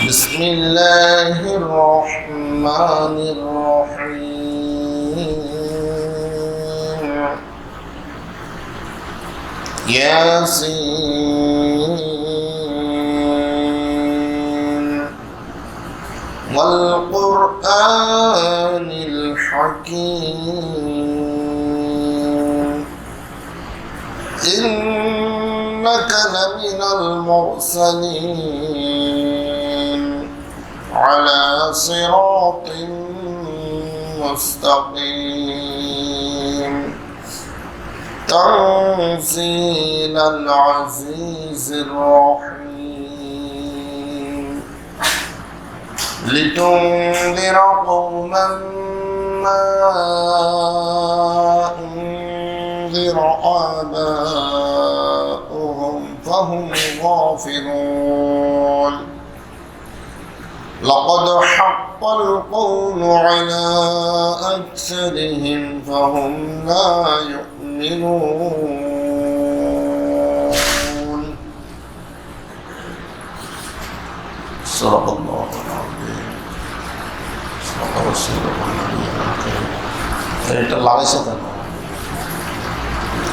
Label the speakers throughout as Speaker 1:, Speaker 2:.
Speaker 1: بسم الله الرحمن الرحيم ياسين والقرآن الحكيم إنك لمن المرسلين على صراط مستقيم تنزيل العزيز الرحيم لتنذر قوما ما أنذر آباؤهم فهم غافلون لقد حق القول على أكثرهم فهم لا يؤمنون صدق الله العظيم صدق رسوله النبي الكريم এটা লাগাইছে কেন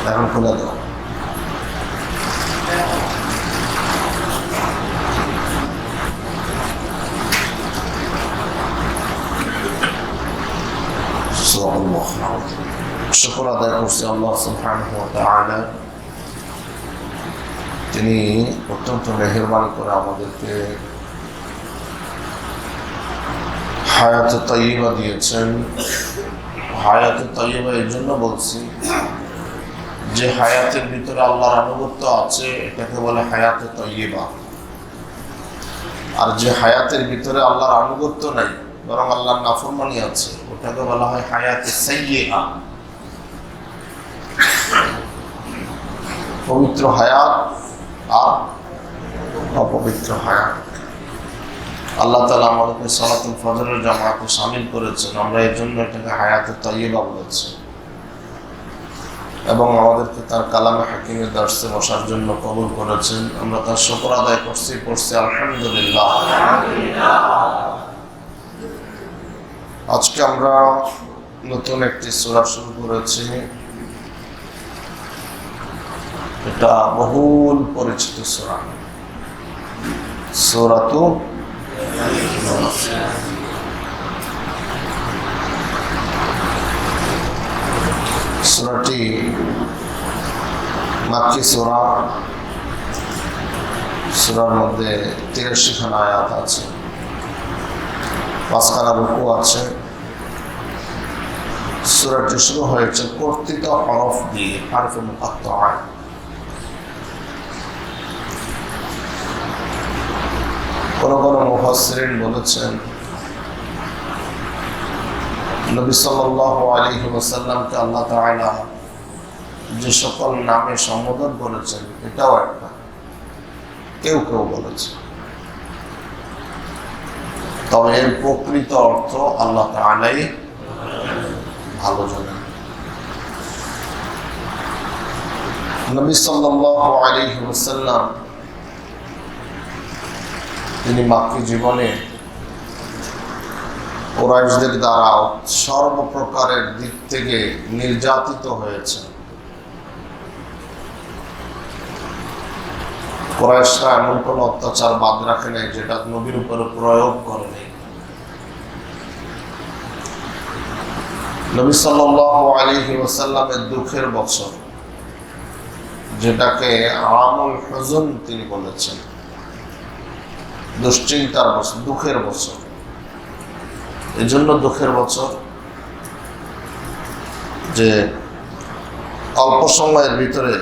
Speaker 1: এখন খুলে দাও শুকর আদায় করছি আল্লাহ সুবহানাহু ওয়া তাআলা, তিনি অত্যন্ত মেহেরবানি করে আমাদেরকে হায়াতে তাইয়্যিবা দিয়েছেন। হায়াতে তাইয়্যিবা এই জন্য বলছি যে হায়াতের ভিতরে আল্লাহর আনুগত্য আছে, এটাকে বলে হায়াতে তাইয়্যিবা। আর যে হায়াতের ভিতরে আল্লাহর আনুগত্য নাই, বরং আল্লাহর নাফরমানি আছে, ওটাকে বলা হয় হায়াতে সাইয়্যিআ। পবিত্র হায়াত আর অপবিত্র হায়াত। আল্লাহ তাআলা আমাদেরকে সালাতুল ফজরের জামাতে শামিল করেছেন, আমরা এই জন্য এটাকে হায়াতে তাইয়্যিবা বলেছি, এবং আমাদেরকে তার কালামে হাকিমের দর্শে বসার জন্য কবুল করেছেন। আমরা তার শুকর আদায় করছি আলহামদুলিল্লাহ। আজকে আমরা নতুন একটি সূরা শুরু করেছি, এটা বহুল পরিচিত সূরা, সূরাতু সূরাটি মাক্কি সূরা। সূরার মধ্যে 83 খানা আয়াত আছে, 5 খানা রুকু আছে। সূরাটি শুরু হয়েছে কর্তৃত হরফ দিয়ে, হারফে মুকাত্তাআ। কোন কোন মুফাসসিরিন বলেছেন নবী সাল্লাল্লাহু আলাইহি ওয়াসাল্লামকে আল্লাহ তাআলা যে সকল নামে সম্বোধন করেছেন, এটাও একটা। কেউ কেউ বলেছে, তবে এর প্রকৃত অর্থ আল্লাহ তাআলাই ভালো জানেন। নবী সাল্লাল্লাহু আলাইহি ওয়াসাল্লাম তিনি মাক্কি জীবনে কুরাইশদের দ্বারা সর্বপ্রকারের দিক থেকে নির্যাতিত হয়েছেন। কুরাইশরা এমন কোন অত্যাচার বাদ রাখে নাই যেটা নবীর উপরে প্রয়োগ করেনি। নবী সাল্লাল্লাহু আলাইহি ওয়াসাল্লামের দুঃখের বছর, যেটাকে আমুল হুজুন তিনি বলেছেন, দুশ্চিন্তার বছর, দুঃখের বছর। এই জন্য দুঃখের বছর যে অল্প সময়ের ভিতরে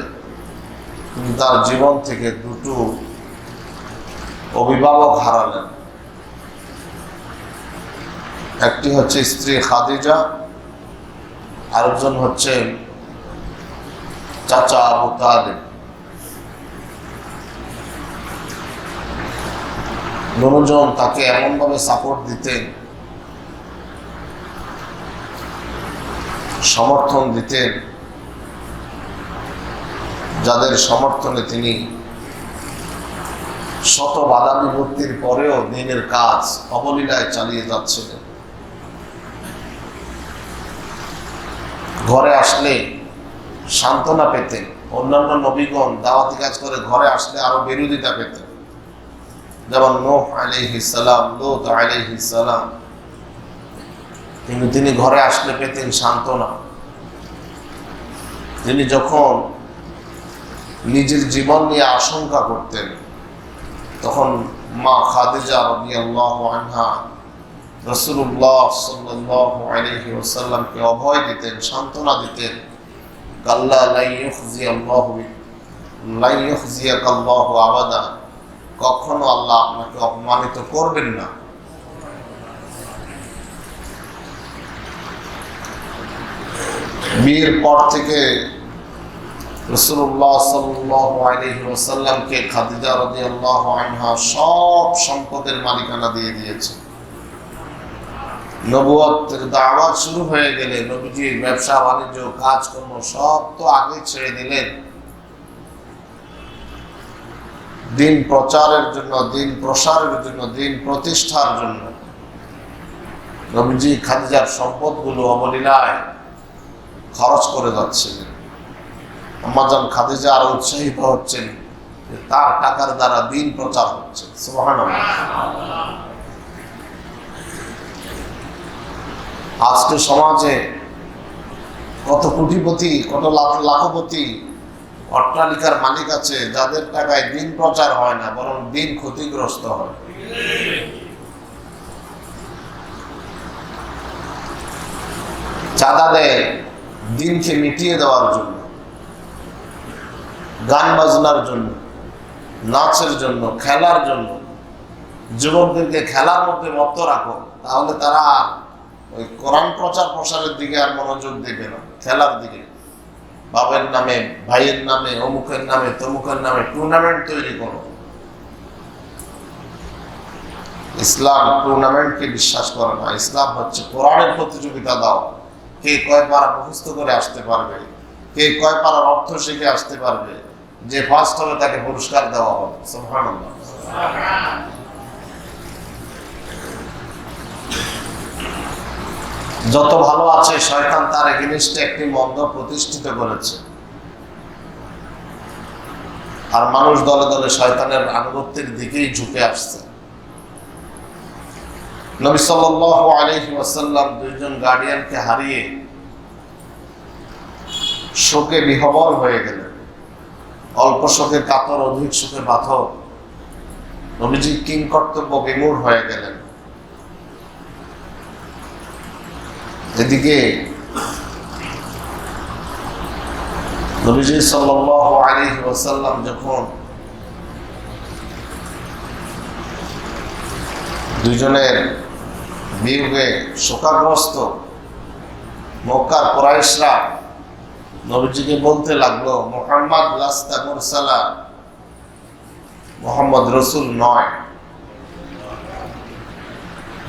Speaker 1: তার জীবন থেকে দুটো অভিভাবক হারালেন। একটি হচ্ছে স্ত্রী খাদিজা, আরেকজন হচ্ছে চাচা আবু তালিব। দুজন তাকে এমনভাবে সাপোর্ট দিতেন, সমর্থন দিতেন, যাদের সমর্থনে তিনি শত বাধা বিপত্তির পরেও দিনের কাজ অবলীলায় চালিয়ে যাচ্ছিলেন। ঘরে আসলে সান্ত্বনা পেতেন। অন্যান্য নবীগণ দাওয়াতি কাজ করে ঘরে আসলে আরো বিরোধিতা পেতেন, যেমন নূহ আলাইহিস সালাম, লূত আলাইহিস সালাম। কিন্তু তিনি ঘরে আসলে পেতেন সান্ত্বনা। তিনি যখন নিজের জীবন নিয়ে আশঙ্কা করতেন, তখন মা খাদিজা রাদিয়াল্লাহু আনহা রাসূলুল্লাহ সাল্লাল্লাহু আলাইহি ওয়াসাল্লামকে অভয় দিতেন, সান্ত্বনা দিতেন। কাল্লা লা ইউখজিয়াকাল্লাহু আবাদা, কখনো আল্লাহ আপনাকে অপমানিত করবেন না। বিয়ের পর থেকে রাসূলুল্লাহ সাল্লাল্লাহু আলাইহি ওয়াসাল্লামকে খাদিজা রাদিয়াল্লাহু আনহা সব সম্পদের মালিকানা দিয়ে দিয়েছে। নবুয়তের দাওয়াত শুরু হয়ে গেলে নবীজির ব্যবসা বাণিজ্য কাজকর্ম সব তো আগে ছেড়ে দিলেন। দিন প্রচারের জন্য, দিন প্রসারের জন্য, দিন প্রতিষ্ঠার জন্য নবীজি খাদিজার সম্পদগুলো অবলীলায় খরচ করে যাচ্ছিলেন। আম্মাজান খাদিজা আরো উৎসাহিত হচ্ছেন যে তার টাকার দ্বারা দিন প্রচার হচ্ছে। সুবহানাল্লাহ। আজকে সমাজে কত কোটিপতি, কত লাখপতি, অট্টালিকার মালিক আছে যাদের টাকায় দিন প্রচার হয় না, বরং দিন ক্ষতিগ্রস্ত হয়। চাঁদা দেয় দিনকে মিটিয়ে দেওয়ার জন্য, গান বাজনার জন্য, নাচের জন্য, খেলার জন্য। যুবকদেরকে খেলার মধ্যে মত্ত রাখো, তাহলে তারা ওই কোরআন প্রচার প্রসারের দিকে আর মনোযোগ দেবে না, খেলার দিকে। বাবার নামে, ভাইয়ের নামে, অমুকের নামে, তমুকের নামে টুর্নামেন্ট তৈরি করো। ইসলাম টুর্নামেন্টকে বিশ্বাস করে না। ইসলাম হচ্ছে কোরআনের প্রতিযোগিতা দাও, কে কয় পারা মুখস্থ করে আসতে পারবে, কে কয় পারার অর্থ শিখে আসতে পারবে, যে ফার্স্ট হবে তাকে পুরস্কার দেওয়া হবে। সুবহানাল্লাহ। যত ভালো আছে শয়তান তার এগেইনস্টে একটি মন্দ প্রতিষ্ঠিত করেছে, আর মানুষ দলে দলে শয়তানের আনুগত্যের দিকেই ঝুঁকে আসছে। নবী সাল্লাল্লাহু আলাইহি ওয়াসাল্লাম দুইজন গার্ডিয়ানকে হারিয়ে শোকে বিহবল হয়ে গেলেন। অল্প শোকে কাতর, অধিক শোকে পাথর। নবীজি কিং কর্তব্য বিমূঢ় হয়ে গেলেন। এদিকে নবীজি সাল্লাল্লাহু আলাইহি ওয়াসাল্লাম যখন দুইজনের বিয়োগে শোকাগ্রস্ত, মক্কার কুরাইশরা নবীজিকে বলতে লাগলো, মুহাম্মদ লাস্তা মুরসালা, মুহাম্মদ রাসূল নয়,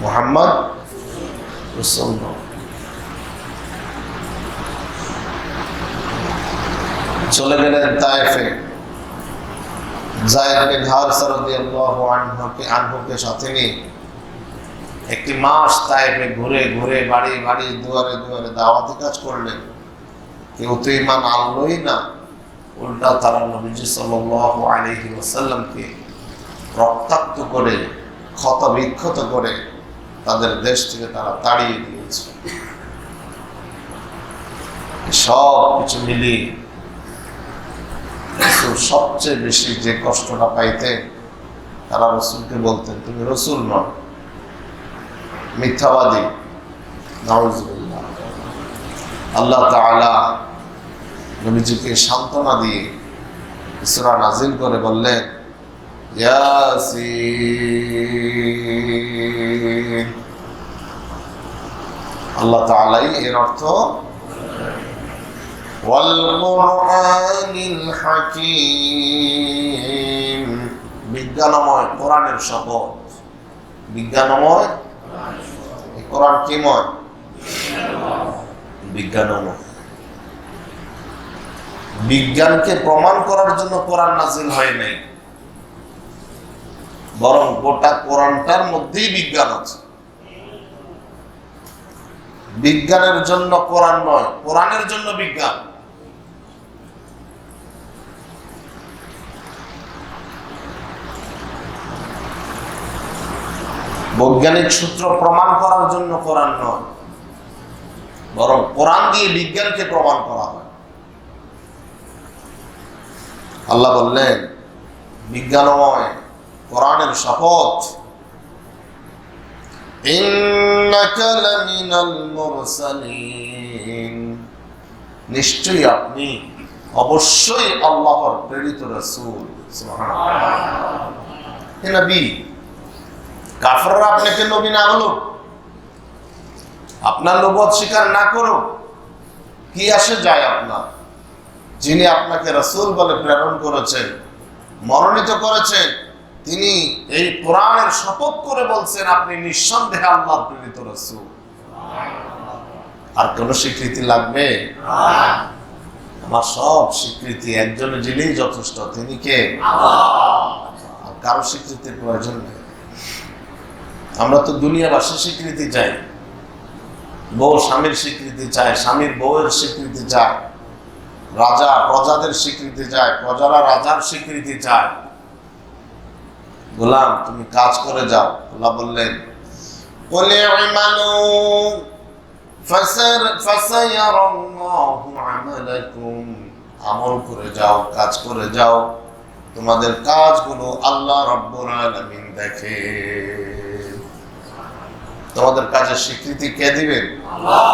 Speaker 1: মুহাম্মদ রাসূল নয়। চলে গেলেন তায়েফে। যায়েদ বিন হারিসা রাদিয়াল্লাহু আনহুকে সাথে নিয়ে একটি মাস তায়েফে ঘুরে ঘুরে, বাড়ি বাড়ি, দুয়ারে দুয়ারে দাওয়াতি কাজ করলেন। কেউ তো ঈমান আনলই না, উল্টা তারা নবীজি সাল্লাল্লাহু আলাইহি ওয়াসাল্লামকে রক্তাক্ত করে, ক্ষত বিক্ষত করে তাদের দেশ থেকে তারা তাড়িয়ে দিয়েছে। সব কিছু মিলিয়ে রাসূল সবচেয়ে বেশি যে কষ্টটা পাইতেন, তারা রাসূলকে বলতেন, তুমি রাসূল নও, মিথ্যাবাদী। নাউযুবিল্লাহ। আল্লাহ তাআলা নবীজিকে সান্ত্বনা দিয়ে সূরা নাযিল করে বললেন, ইয়াসিন। আল্লাহ তাআলাই এর অর্থ ওয়াল কুরআনিল হাকীম, বিজ্ঞানময় কোরআনের শপথ। বিজ্ঞানময় কোরআন কিময়? বিজ্ঞানময়। বিজ্ঞানকে প্রমাণ করার জন্য কোরআন নাযিল হয় নাই, বরং গোটা কোরআনটার মধ্যেই বিজ্ঞান আছে। বিজ্ঞানের জন্য কোরআন নয়, কোরআনের জন্য বিজ্ঞান। বৈজ্ঞানিক সূত্র প্রমাণ করার জন্য কোরআন নয়, বরং কোরআন দিয়ে বিজ্ঞানকে প্রমাণ করা হয়। আল্লাহ বললেন বিজ্ঞানময় কোরআনের শপথ, ইন্নাকা লামিনাল মুরসালিন, নিশ্চয়ই আপনি অবশ্যই আল্লাহর প্রেরিত রাসূল। সুবহানাল্লাহ। হে নবী, কাফেররা আপনাকে নবী না বলুক, আপনার নবুয়ত স্বীকার না করুক, কি আসে যায় আপনার? যিনি আপনাকে রাসূল বলে প্রেরণ করেছেন, মনোনীত করেছেন, তিনি এই কোরআনের শপথ করে বলছেন আপনি নিঃসন্দেহে আল্লাহর প্রেরিত রাসূল। আর কোন স্বীকৃতি লাগবে? আমার সব স্বীকৃতি একজনে যিনিই যথেষ্ট, তিনি কে? আর কারো স্বীকৃতির প্রয়োজন নেই। আমরা তো দুনিয়াবাসী স্বীকৃতি চাই, বউ স্বামীর স্বীকৃতি চায়, স্বামীর বউয়ের স্বীকৃতি চায়, রাজা প্রজাদের স্বীকৃতি চায়, প্রজারা রাজার স্বীকৃতি চায়। গোলাম তুমি কাজ করে যাও। আল্লাহ বললেন কুল ইমালু ফাসায়ারাল্লাহু আমালাকুম, আমল করে যাও, কাজ করে যাও, তোমাদের কাজগুলো আল্লাহ রাব্বুল আলামিন দেখে। তোমাদের কাজের স্বীকৃতি কে দিবেন? আল্লাহ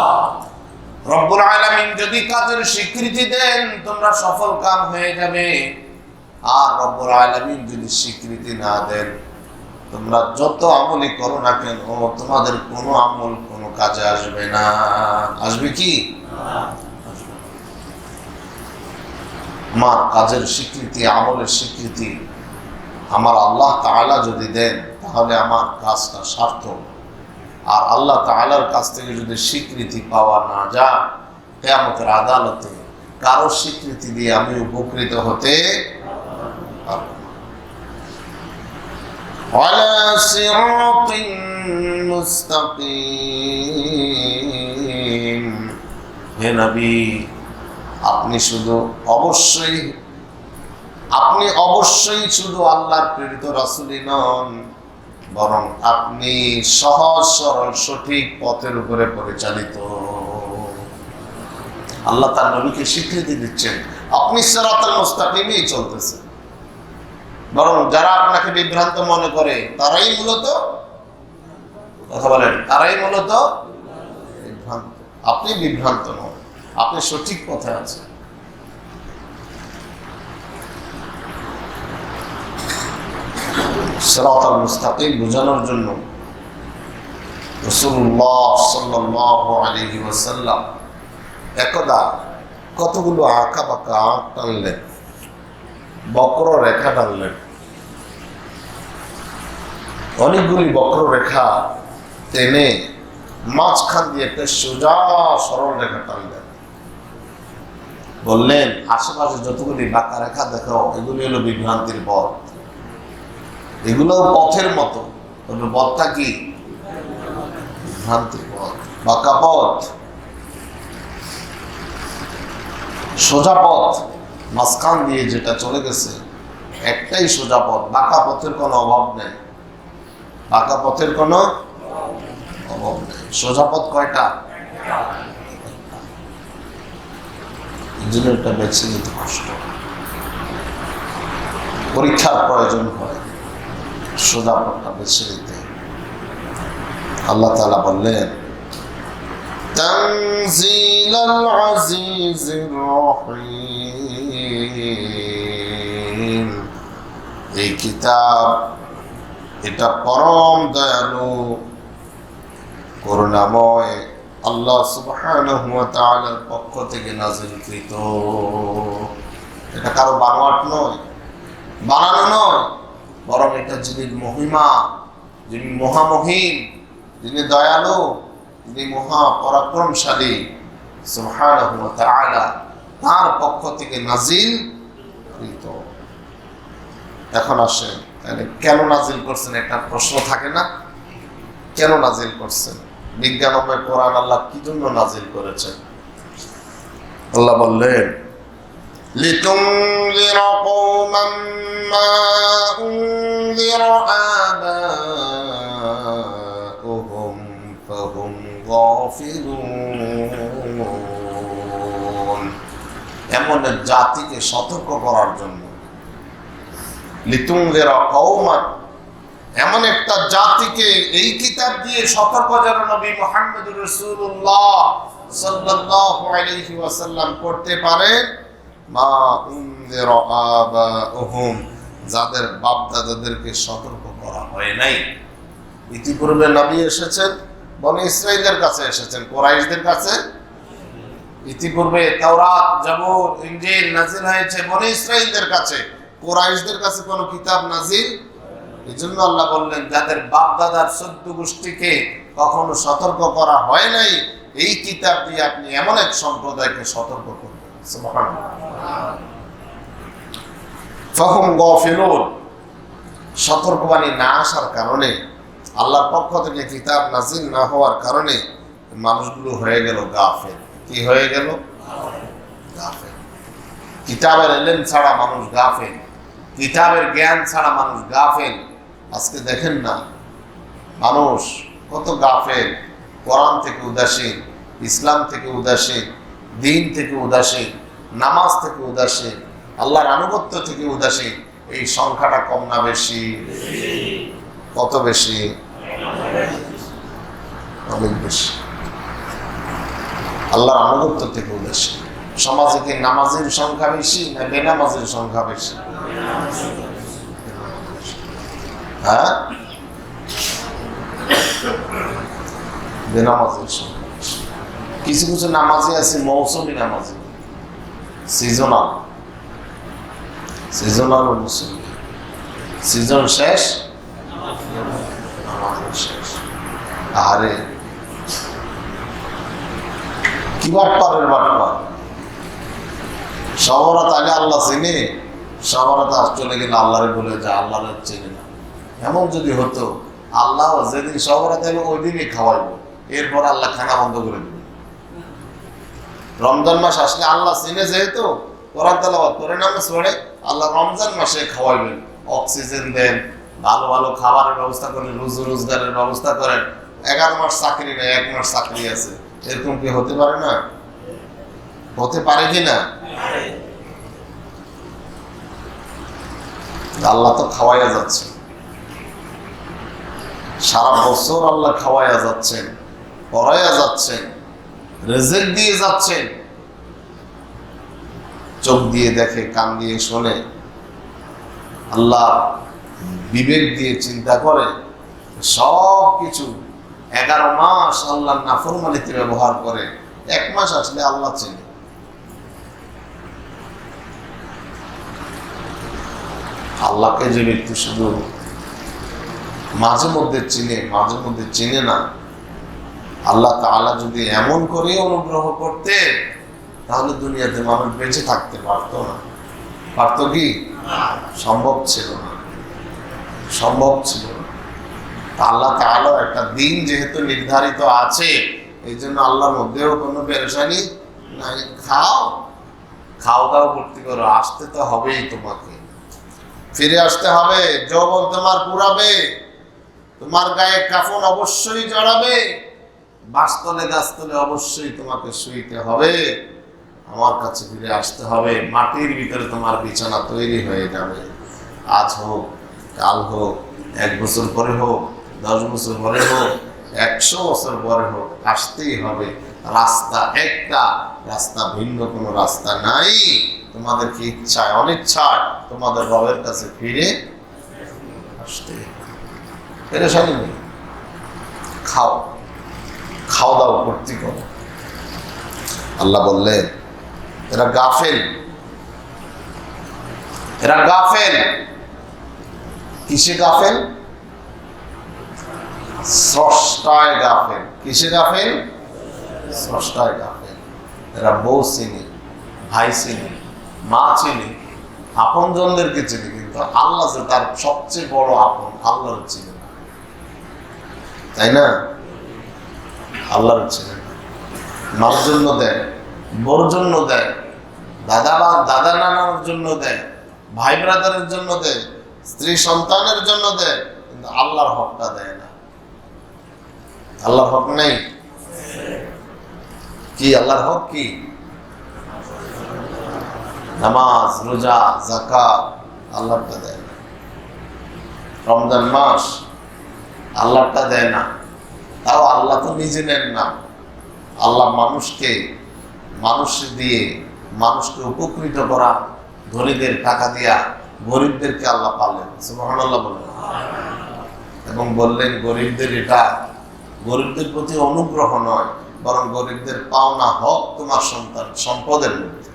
Speaker 1: রব্বুল আলামিন। যদি কাজের স্বীকৃতি দেন তোমরা সফল কাম হয়ে যাবে, আর রব্বুল আলামিন যদি স্বীকৃতি না দেন তোমরা যত আমলই করো না কেন তোমাদের কোনো আমল কোনো কাজে আসবে না। আসবে কি? আমার কাজের স্বীকৃতি, আমলের স্বীকৃতি আমার আল্লাহ তাআলা যদি দেন তাহলে আমার কাজটা সার্থক। আর আল্লাহ তাআলার কাছ থেকে যদি স্বীকৃতি পাওয়া না যায়, কিয়ামতের আদালতে কারো স্বীকৃতি দিয়ে আমি উপকৃত হতে পারব না। আলা সিরাতিন মুস্তাকিম, হে নবী আপনি অবশ্যই শুধু আল্লাহর প্রেরিত রাসূলই নন, বরং আপনি সহজ সরল সঠিক পথের উপরে পরিচালিত। আল্লাহ তার নবীকে স্বীকৃতি দিচ্ছেন আপনি সিরাতাল মুস্তাকিমেই চলতেছেন। বরং যারা আপনাকে বিভ্রান্ত মনে করে তারাই মূলত বিভ্রান্ত। আপনি বিভ্রান্ত নন, আপনি সঠিক পথে আছেন। সিরাতাল মুস্তাকিম বোঝানোর জন্য রাসূলুল্লাহ সাল্লাল্লাহু আলাইহি ওয়াসাল্লাম একদা কতগুলো আঁকা বাঁকা আঁক টানলেন, বক্র রেখা টানলেন। অনেকগুলি বক্র রেখা টেনে মাঝখান দিয়ে একটা সোজা সরল রেখা টানলেন। বললেন আশেপাশে যতগুলি বাঁকা রেখা দেখো এগুলি হলো বিভ্রান্তির পথ, এগুলো পথের মতো। পথটা কি? বিভ্রান্তির পথ, বাঁকা পথ। সোজা পথ মাঝখান দিয়ে যেটা চলে গেছে একটাই সোজা পথ, বাঁকা পথের কোনো অভাব নেই। বাঁকা পথের কোনো অভাব নেই। সোজা পথ কয়টা? এটা বেছে নিতে কষ্ট, পরীক্ষার প্রয়োজন হয় সোজা পথটা বেছে নিতে। আল্লাহ তাআলা বললেন তানজিলাল আজিজির রহিম, এই কিতাব এটা পরম দয়ালু করুণাময় আল্লাহ সুবহানাহু ওয়া তাআলার পক্ষ থেকে নাযিলকৃত। এটা কারো বানোয়াট নয়, বানানো নয়, বরং এটা যিনি মহিমা, যিনি মহামহিম, যিনি দয়ালু, যিনি মহা পরাক্রমশালী সুবহানাহু ওয়া তাআলা তার পক্ষ থেকে নাযিলকৃত। এখন আসেন কেন নাজিল করছেন একটা প্রশ্ন থাকে না, কেন নাজিল করছেন? বিজ্ঞানময় কোরআন আল্লাহ কি জন্য নাজিল করেছেন? আল্লাহ বললেন লিতুনযিরা কওমান মা উনযিরা আবাউহুম ফাহুম গাফিলুন, এমন জাতিকে সতর্ক করার জন্য। লিতুনযিরা কওমান, এমন একটা জাতিকে এই কিতাব দিয়ে সতর্ক যেন নবী মুহাম্মদুর রাসূলুল্লাহ সাল্লাল্লাহু আলাইহি ওয়াসাল্লাম করতে পারেন, মা উনযিরা আবাউহুম, যাদের বাপ দাদাদেরকে সতর্ক করা হয় নাই। ইতিপূর্বে নবী এসেছেন, বনি ইসরাইলের কাছে এসেছেন, কুরাইশদের কাছে। ইতিপূর্বে তাওরাত, জাবুর, ইনজিল নাজিল হয়েছে বনি ইসরাইলদের কাছে, কুরাইশদের কাছে কোনো কিতাব নাজিল। এই জন্য আল্লাহ বললেন যাদের বাপ দাদার 14 গোষ্ঠীকে কখনো সতর্ক করা হয় নাই, এই কিতাব দিয়ে আপনি এমন এক সম্প্রদায়কে সতর্ক করবেন। সুবহানাল্লাহ। ফাহুম গাফিলুন, সতর্কবাণী না আসার কারণে, আল্লাহর পক্ষ থেকে কিতাব নাজিল না হওয়ার কারণে মানুষগুলো হয়ে গেল গাফেল। কি হয়ে গেল? গাফেল। কিতাবের ইলম ছাড়া মানুষ গাফেল, কিতাবের জ্ঞান ছাড়া মানুষ গাফেল। আজকে দেখেন না মানুষ কত গাফেল, কোরআন থেকে উদাসীন, ইসলাম থেকে উদাসীন, দিন থেকে উদাসীন, নামাজ থেকে উদাসীন, আল্লাহর আনুগত্য থেকে উদাসীন। এই সংখ্যাটা কম না বেশি? কত বেশি? অনেক বেশি। আল্লাহর আনুগত্য থেকে উদাসীন। সমাজে কি নামাজের সংখ্যা বেশি না বেনামাজের সংখ্যা বেশি? হ্যাঁ, বেনামাজের সংখ্যা বেশি। কিছু কিছু নামাজি আছে মৌসুমী নামাজি, সিজনাল, সিজনাল মুসলিম, সিজন শেষ নামাজ শেষ। আরে কি বাটপারের বাটপার! সবরাত আগে আল্লাহ চিনে, সবরাত চলে গেলে আল্লাহরে বলে যা, আল্লাহরে চিনে না। এমন যদি হতো আল্লাহ যেদিন সবরাত এলো ওই দিনই খাওয়াইবো, এরপর আল্লাহ খানা বন্ধ করে দেবে। রমজান মাস আসলে আল্লাহ চিনে যেহেতু কোরআন তেলাওয়াত করে নামাজ পড়ে, আল্লাহ রমজান মাসে খাওয়াইবেন, অক্সিজেন দেন, ভালো ভালো খাবারের ব্যবস্থা করেন, রুজি রোজগারের ব্যবস্থা করেন। 11 মাস চাকরি নেই, 1 মাস চাকরি আছে, এরকম কি হতে পারে না? হতে পারে কি না? আল্লাহ তো খাওয়াইয়া যাচ্ছে, সারা বছর আল্লাহ খাওয়াইয়া যাচ্ছেন, পড়াইয়া যাচ্ছেন, রিজিক দিয়ে যাচ্ছেন। চোখ দিয়ে দেখে, কান দিয়ে শোনে, আল্লাহ বিবেক দিয়ে চিন্তা করে, সব কিছু 11 মাস আল্লাহর নাফরমানিতে ব্যবহার করে, 1 মাস আসলে আল্লাহ চেনে। আল্লাহকে যে ব্যক্তি শুধু মাঝে মধ্যে চিনে, মাঝে মধ্যে চিনে না, আল্লাহ তাআলা যদি এমন করে অনুগ্রহ করতে, তাহলে দুনিয়াতে মানুষ বেঁচে থাকতে পারতো না। পারতো কি? সম্ভব ছিল না, সম্ভব ছিল না। আল্লাহ তাআলা একটা দিন যেহেতু নির্ধারিত আছে, এই জন্য আল্লাহর মধ্যেও কোনো পেরেশানি নাই। খাও, খাও দাও ভর্তি করো, আসতে তো হবেই, তোমাকে ফিরে আসতে হবে। যৌবন তোমার পুরাবে, তোমার গায়ে কাফন অবশ্যই জড়াবে, বাসতলে গাছতলে অবশ্যই তোমাকে শুইতে হবে, আমার কাছে ফিরে আসতে হবে। মাটির ভিতরে তোমার বিছানা তৈরি হয়ে যাবে। আজ হোক, কাল হোক, 1 বছর পরে হোক, 10 বছর পরে হোক, 100 বছর পরে হোক, আসতেই হবে। রাস্তা একটা, রাস্তা ভিন্ন কোনো রাস্তা নাই। তোমাদেরকে ইচ্ছায় অনিচ্ছায় তোমাদের রবের কাছে ফিরে আসতে পেরেশানি নেই। খাও, খাও দাও ভর্তি করো। আল্লাহ বললেন এরা গাফেল, এরা গাফেল। কিসে গাফেল? স্রষ্টায় গাফেল। কিসে গাফেল? স্রষ্টায় গাফেল। এরা বউ চিনি, ভাই চিনি, মা চিনি, আপনজনদেরকে চিনি, কিন্তু কিন্তু আল্লাহ যে তার সবচেয়ে বড় আপন, আল্লাহর চিনে না, তাই না? আল্লাহর চিনে না। মার জন্য দেয়, বোর জন্য দেয়, দাদা নানার জন্য দেয়, ভাই ব্রাদারের জন্য দেয়, স্ত্রী সন্তানের জন্য দেয়, কিন্তু আল্লাহর হকটা দেয় না। আল্লাহর হক নেই কি? আল্লাহর হক কি? নামাজ, রোজা, যাকাত আল্লাহটা দেয় না। রমজান মাস আল্লাহটা দেয় না। তাও আল্লাহ তো নিজে নেন না। আল্লাহ মানুষ দিয়ে মানুষকে উপকৃত করা, ধনীদের টাকা দিয়া গরিবদেরকে আল্লাহ পালেন। সুবহানাল্লাহ বলেন। এবং বললেন গরিবদের এটা গরিবদের প্রতি অনুগ্রহ নয়, বরং গরিবদের পাওনা হক তোমার সম্পদের মধ্যে।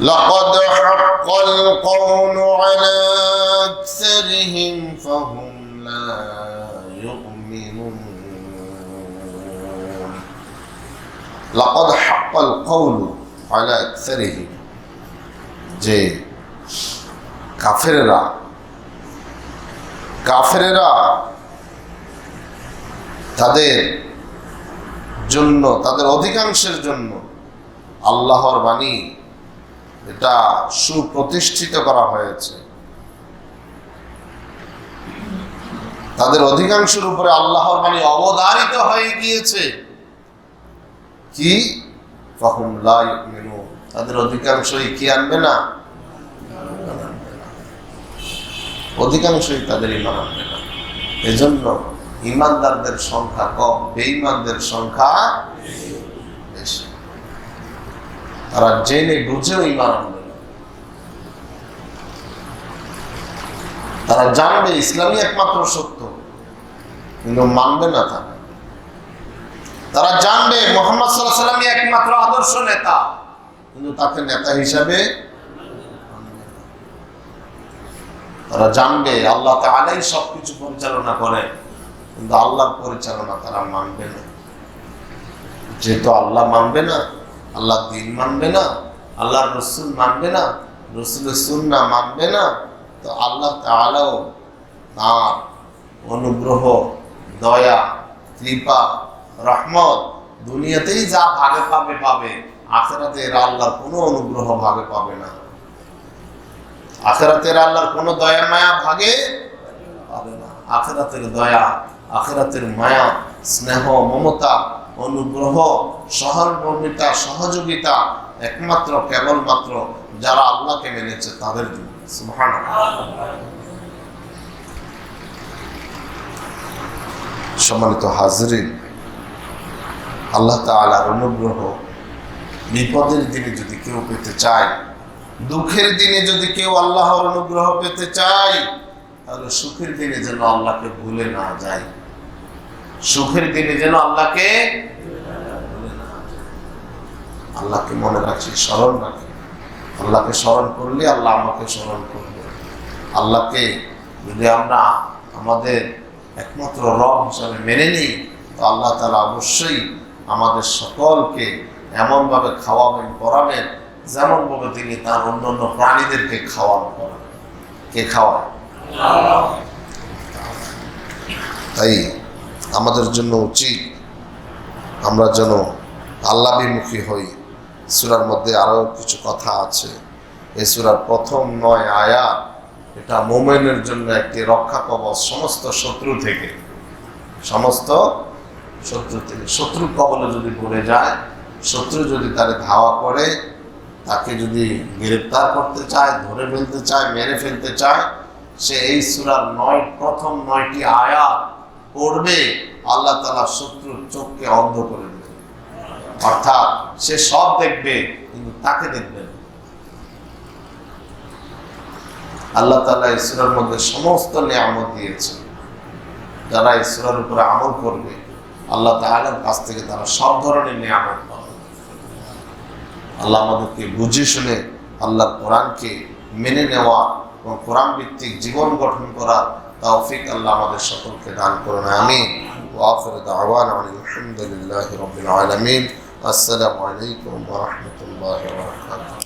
Speaker 1: لقد حق القول على أكثرهم فهم لا يؤمنون لقد حق القول على أكثرهم যে কাফেরেরা তাদের জন্য, তাদের অধিকাংশের জন্য আল্লাহর বাণী এটা সুপ্রতিষ্ঠিত করা হয়েছে। তাদের অধিকাংশের উপরে আল্লাহর বাণী অবধারিত হয়ে গিয়েছে। কি? ফাহুম লা ইউমিনুন, তাদের অধিকাংশই কি আনবে না? অধিকাংশই তাদের ঈমান আনবে না। এজন্য ঈমানদারদের সংখ্যা কম, বেঈমানদের সংখ্যা বেশি। তারা জেনে বুঝেও ঈমান আনবে না। তারা জানবে ইসলামই একমাত্র সত্য, কিন্তু মানবে না। তারা জানবে মুহাম্মদ সাল্লাল্লাহু আলাইহি ওয়াসাল্লামই একমাত্র আদর্শ নেতা, কিন্তু তাকে নেতা হিসাবে তারা জানবে আল্লাহ তাআলাই সবকিছু পরিচালনা করে, কিন্তু আল্লাহর পরিচালনা তারা মানবে না। যেহেতু আল্লাহ মানবে না, আল্লাহর দ্বীন মানবে না, আল্লাহর রাসূল মানবে না, রাসূলের সুন্নাহ মানবে না, তো আল্লাহ তাআলাও তার অনুগ্রহ, দয়া, কৃপা, রহমত দুনিয়াতেই যা ভাগে পাবে, আখিরাতে এরা আল্লাহর কোনো অনুগ্রহ ভাগে পাবে না। আখিরাতে এরা আল্লাহর কোনো দয়া মায়া ভাগে পাবে না। আখিরাতের দয়া, আখিরাতের মায়া, স্নেহ, মমতা, অনুগ্রহ, সহমর্মিতা, সহযোগিতা একমাত্র কেবলমাত্র যারা আল্লাহকে মেনেছে তাদের জন্য। সুবহানাল্লাহ। সম্মানিত হাজরিন, আল্লাহ তাআলার অনুগ্রহ বিপদের দিনে যদি কেউ পেতে চায়, দুঃখের দিনে যদি কেউ আল্লাহর অনুগ্রহ পেতে চায়, তাহলে সুখের দিনে যেন আল্লাহকে ভুলে না যায়। সুখের দিনে যেন আল্লাহকে মনে রাখি, স্মরণ রাখি। আল্লাহকে স্মরণ করলে আল্লাহ আমাকে স্মরণ করবে। আল্লাহকে যদি আমরা আমাদের একমাত্র রব হিসাবে মেনে নিই, তো আল্লাহ তাআলা অবশ্যই আমাদের সকলকে এমনভাবে খাওয়াবেন, পড়াবেন, যেমনভাবে তিনি তার অন্যান্য প্রাণীদেরকে খাওয়ান করেন। কে খাওয়ায়? তাই আমাদের জন্য উচিত আমরা যেন আল্লাহবিমুখী হই। সূরার মধ্যে আরো কিছু কথা আছে। এই সূরার প্রথম 9 আয়াত এটা মুমিনের জন্য একটি রক্ষা কবচ সমস্ত শত্রু থেকে। শত্রু কবলে যদি পড়ে যায়, শত্রু যদি তারে ধাওয়া করে, তাকে যদি গ্রেফতার করতে চায়, ধরে ফেলতে চায়, মেরে ফেলতে চায়, সে এই সূরার প্রথম 9টি আয়াত পড়বে, আল্লাহ তাআলা শত্রুর চোখকে অন্ধ করে দেবে। অর্থাৎ সে সব দেখবে, কিন্তু তাকে দেখবে না। আল্লাহ তাআলা এই সূরার মধ্যে সমস্ত নিয়ামত দিয়েছেন। যারা এই সূরার উপরে আমল করবে, আল্লাহ তাআলার কাছ থেকে তারা সব ধরনের নিয়ামত পাবে। আল্লাহ আমাদেরকে বুঝে শুনে আল্লাহর কোরআনকে মেনে নেওয়া এবং কোরআন ভিত্তিক জীবন গঠন করার তৌফিক আল্লাহ আমাদের সকলকে দান করুন। আমিন। ওয়া আখিরু দাওয়ানা আলহামদুলিল্লাহি রাব্বিল আলামিন। আসসালামু আলাইকুম ওয়া রাহমাতুল্লাহি ওয়া বারাকাতুহু।